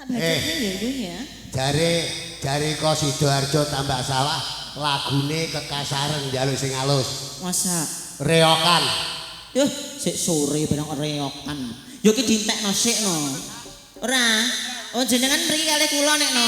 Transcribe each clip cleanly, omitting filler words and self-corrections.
bacotnya ya. Jare kok Sidoarjo tambah sawah lagune kekasaren njaluk sing halus. Masa Reokan. Yuh, sik sore bareng reokan. Yo ki dientekno sik no. Ora. Oh jenengan mriki kalih kula nek no.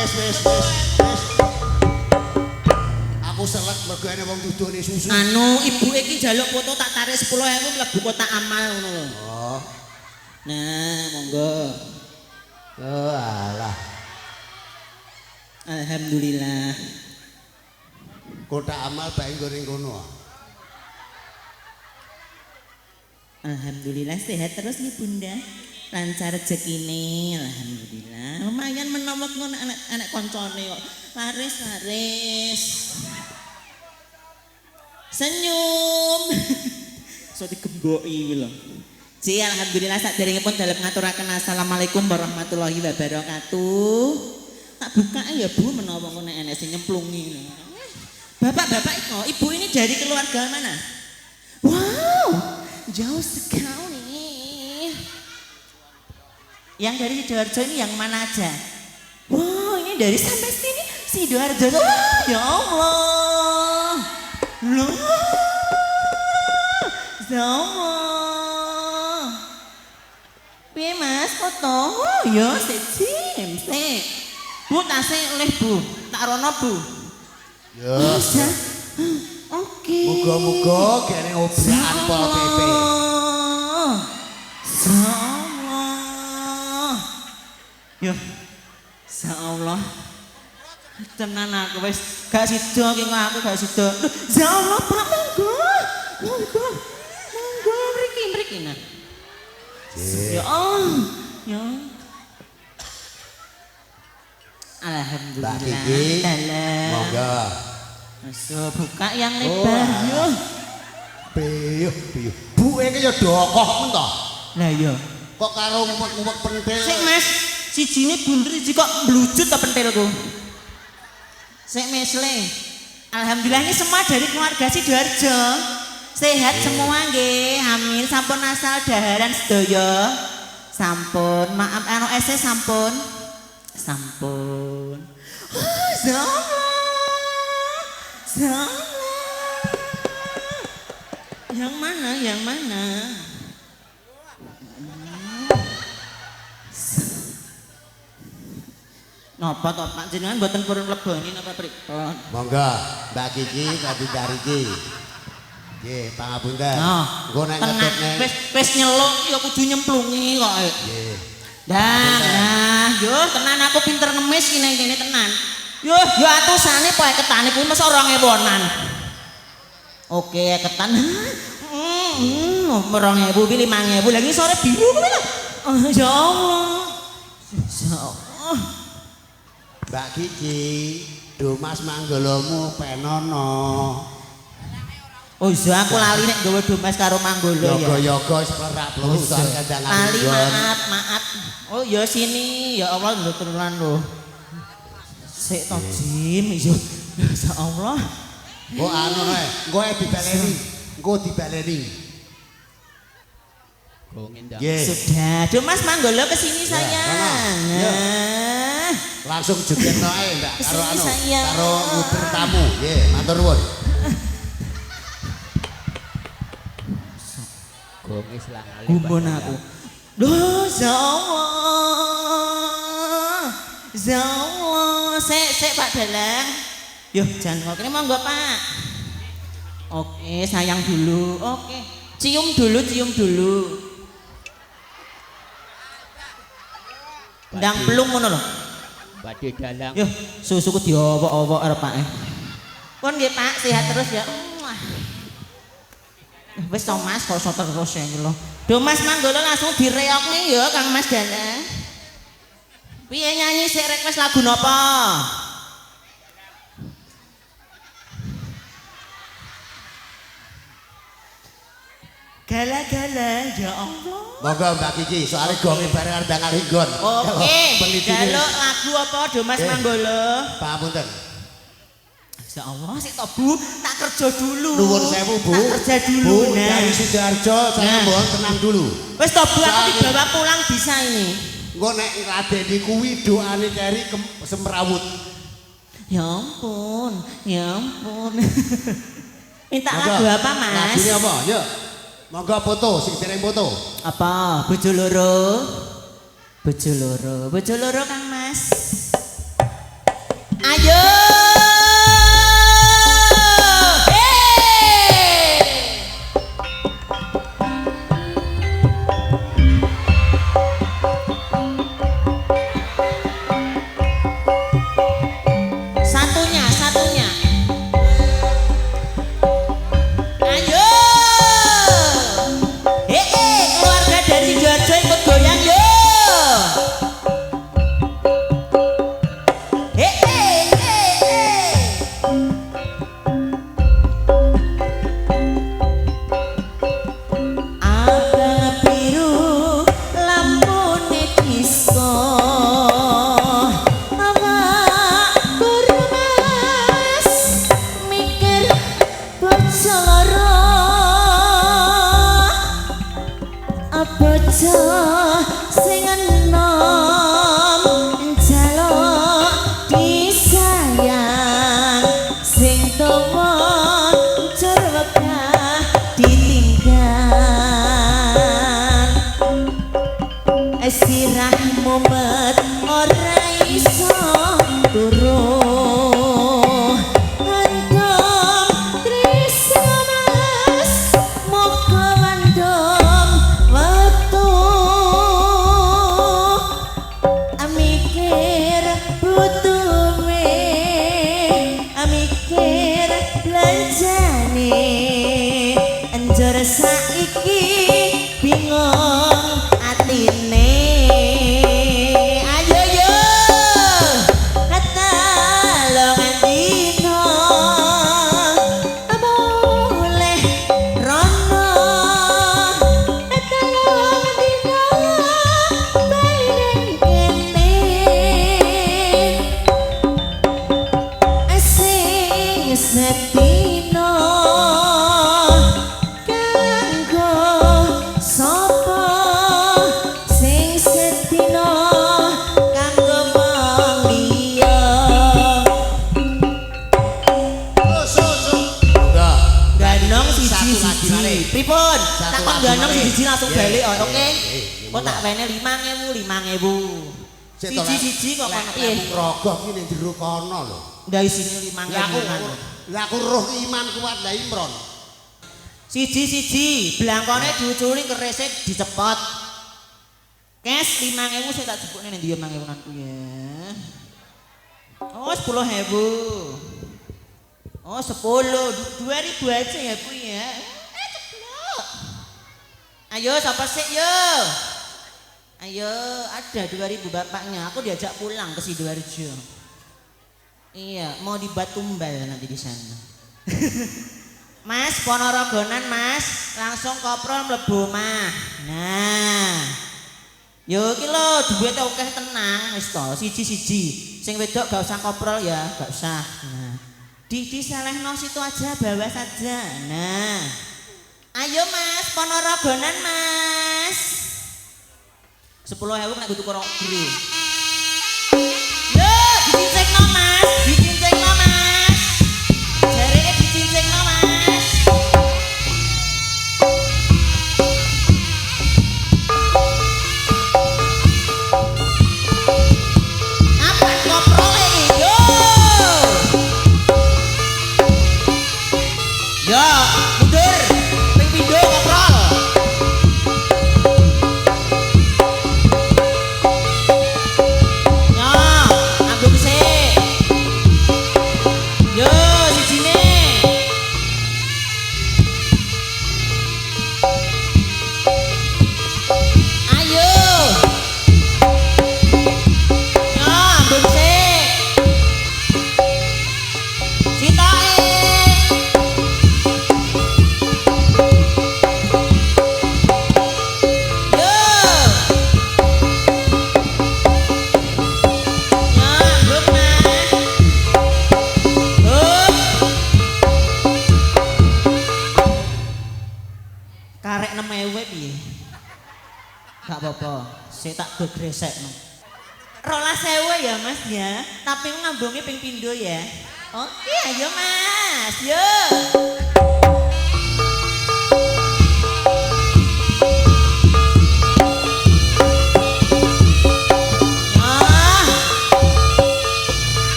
Wes. Aku selek mergane wong dudune susu. Anu, ibu iki njaluk foto tak tarik 10.000 mlebu kotak amal ngono lho. Oh. Nah, monggo. Oh, alah. Alhamdulillah. Kotak amal bae goreng kono. Alhamdulillah sehat terus nih Bunda. Lancar rezekine, alhamdulillah. Lumayan menawa ngono anak koncone kok. Laris. Senyum. So digemboki kuwi lho. Ji alhamdulillah saderengipun dalem ngaturaken assalamualaikum warahmatullahi wabarakatuh. Tak buka ya Bu menawa ngono enek sing nyemplungi. Bapak-bapak ibu ini dari keluarga mana? Wow, jauh sekali. Yang dari Sidoarjo ini yang mana aja? Wow, ini dari sampai sini Sidoarjo. Wah, ya Allah. Loh. Ya Allah. Piye Mas foto? Oh, ya sik. Bu tasnya oleh Bu. Tak rono Bu. Ya. Oke. Muga-muga kene obraan Pol PP. Ya, insyaallah. Tenan aku wis gak sida ki aku gak sida. Ya Allah, Pak monggo mriki nah. Ya Allah. Ya. Alhamdulillah. Mbak Kiki. Monggo. Masuk buka yang lebar. Yo. Piye. Bu iki ya dokoh men to. Lah iya. Kok karo ngumek-ngumek pentil. Sik Mas, sijine bunder siji kok mblujut to pentilku. Sik mesle. Alhamdulillah ini semua dari keluarga Sidoarjo. Sehat semua nggih, hamil sampun asal daharan sedaya. Sampun, maaf anu ese sampun. Oh, Zama. Yang mana? Napa to Pak jenengan mboten purun leboni napa pripun? Monggo, Mbak Kiki kadhi dariki. Nggih, pangapunten. Engko nek ngetutne. Wis nyeluk ya kudu nyemplungi kok. Nggih. Nah, yo tenan aku pinter ngemis ki nang kene tenan. Yo atusane poe ketane kuwi mesti 2000-an. Oke, ketan. 2.000 pi 5.000. Lah iki sore biru kuwi lho. Ya Allah. Mbak Kiki, do Mas Manggolomu penono. Oh iya aku lali nek gawe domes karo Manggolo ya. Yoga-yoga seplerak pelurus kadang lali maaf. Oh ya sini ya Allah lho turunan lho. Sik to Jim iya. Ya Allah. Oh anu ae, engko dibaleni. Sudah, do Mas Manggolo ke sini sayang. Langsung jogetno ae ndak karo anu, sayang. karo nguber tamu. Nggih, matur nuwun. Bongis lah ngalih. Gumun aku. Duh, ya Allah. Ya Allah. Sik Pak Dalang. Yo, jangan kok ini monggo Pak. Oke, sayang dulu. Oke. Cium dulu. Ndang pelung ngono lho. Badhe Dalang. Yo, susuku diowok-owok arep Pak. Pun nggih Pak, sehat terus ya. Wis to Mas, kok terus ya iki lho. Do Mas Manggolo langsung direokne ya Kang Mas Dalang. Piye nyanyi sik request lagu napa? Gala-gala ya Allah. Monggo Mbak Kiki, soalnya gonge bareng ndang ngalih nggon. Oke, jaluk lagu apa Do Mas Manggolo? Pamunten. Ya Allah, sik to Bu, tak kerja dulu. Nuwun sewu Bu. Tak kerja dulu. Bu, dari Sidoarjo saya mohon tenang dulu. Wis to Bu, aku dibawa pulang bisa ini. Engko nek ngadeni kuwi doane keri semrawut. Ya ampun. Minta lagu apa Mas? Lagune apa? Yuk. Monggo foto, sing dereng foto. Apa? Bojo loro Kang Mas. Ayo. Satunya. Ayo. Keluarga dari Sidoarjo ikut goyang yo. Abang biru lampune disco. Awak kurmas mikir bojo loro. Bojo sing enom njaluk disayang, sing tuwa njur wegah ditinggal. Sirah mumet ora iso turu. Andom tresno Mas, moga mandom wektu. Mikir butuhe, mikir belanjane. Njur saiki bingung atine. Ayo yo katalongan dino boleh rono. Katalongan dino balik kene. Sing setino kanggo sapa, sing setino kanggo wong liya. Monggo. Ganong Satu lagi malih. siji. Pripun? Satu Tak kon lagi ganong malih. siji langsung Iya, balik iya, oke. iya. Kok tak wene 5.000. Siji kok kono piye? Rogoh ki ning jero kono lho. Ndak isine 5.000. Lah aku roh iman kuat lah Imron. Siji, blangkone diuculi keresik dicepot. Cash 5.000 saya tak jebukne ning ndi 5.000 nanku ya. Oh 10.000. Oh 10, 2.000 aja ya Bu ya. Ceplok. Ayo siapa sih yo? Ayo ada 2.000 bapaknya, aku diajak pulang ke Sidoarjo. Iya, mau dibuat tumbal nanti di sana. Mas, Ponorogonan Mas, langsung koprol mlebu omah. Nah. Yo iki lho duwite akeh tenang wis to, siji-siji. Sing wedok gak usah koprol ya, gak usah. Nah. Diselehno situ aja, bawa saja. Nah. Ayo Mas, Ponorogonan Mas. 10.000 nek kudu karo gede. Yo, dicincekno Mas, dicincekno Mas. Jarene dicincekno Mas. Gak apa-apa, sik tak do gresekno. 12.000 ya Mas ya, tapi ngambunge ping pindho ya. Oke, ayo Mas, yuk.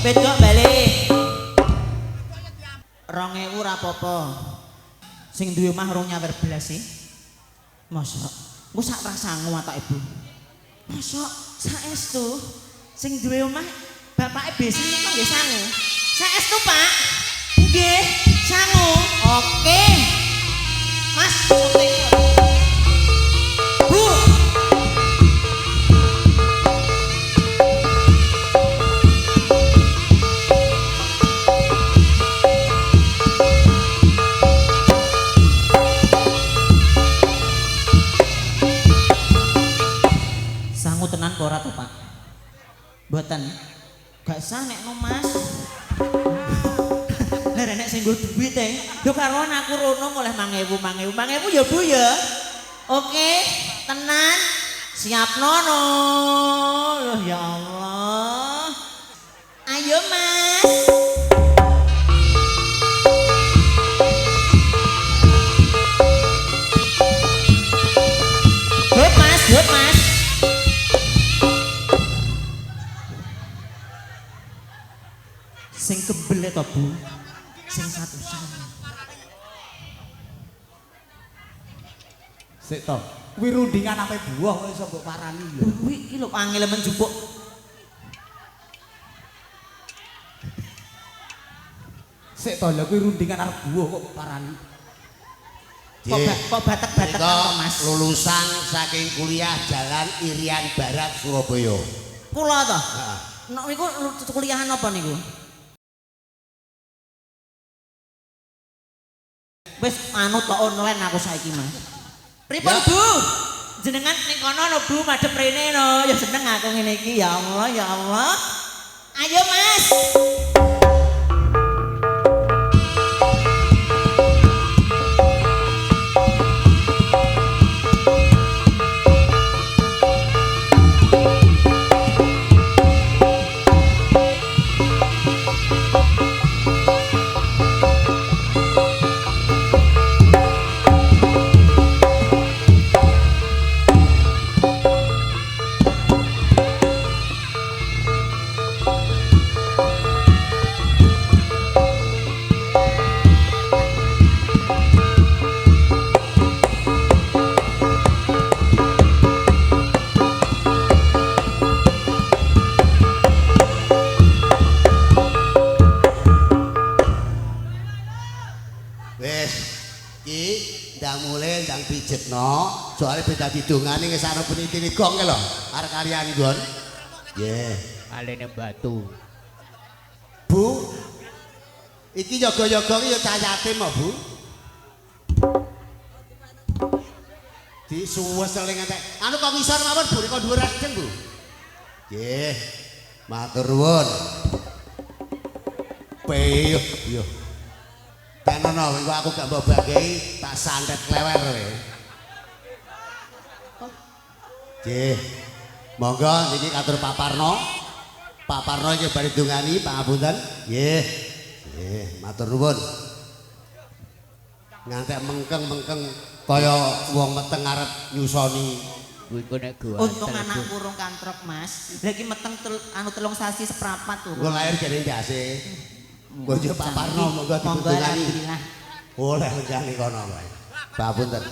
Bedok balik 2.000 ora apa-apa. Sing duwe omah rong nyawer belas sih. Mosok engko sak rasangu atak ibu. Mosok saestu sing duwe omah bapake besi niku nggih sangu. Saestu, Pak. Nggih, sangu. Oke. Mas, Bu. Tenan kok ora to, Pak? Mboten. Gak sah nek no Mas. Lah nek sing nggo duwit yo karuan aku rono oleh 5.000 ya Bu ya. Oke, tenan. Siap nono. Loh ya Allah. Ayo Mas. Hop Mas, hop Mas. Sing kebel to Bu, sing satusan. Sik to, kuwi rundingan ape buah kok iso mbok parani lho. Kuwi iki lho angel menjupuk. Sik to lho kuwi rundingan arep buah kok parani. Kok batek-batek to Mas? Lulusan saking kuliah Jalan Irian Barat Surabaya. Kula to? Heeh. Nek niku kuliahan apa niku? Wis manut kok online aku saiki Mas. Pripun Ya. Bu? Jenengan ning kono no Bu madhep rene no. Ya seneng aku ngene iki ya Allah ya Allah. Ayo Mas. pijetno soalnya beda didongane ngesana penitine gong ke lho arek kalian nggon nggih alene batu Bu iki yoga-yoga iki ya cah yatim kok Bu disuwes eling entek anu kok ngisor mawon Bu kok dhuwur ajeng Bu nggih matur nuwun Pe yo Tenono, engko aku gak mbok bagi tak santet klewer kowe. Nggih. Monggo niki katur Pak Parno. Pak Parno iki bari dungani pangapunten. Nggih. Nggih, matur nuwun. Ngantek mengkeng-mengkeng kaya wong meteng arep nyusoni. kuwi nek gua. Untung anak kurung kantrok, Mas. Lagi meteng telung sasi seprapat turun. Engko lahir jane ndase. Bojo Pak Parno monggo dipundhani. Alhamdulillah. Oleh lenggane kono wae. Papunten.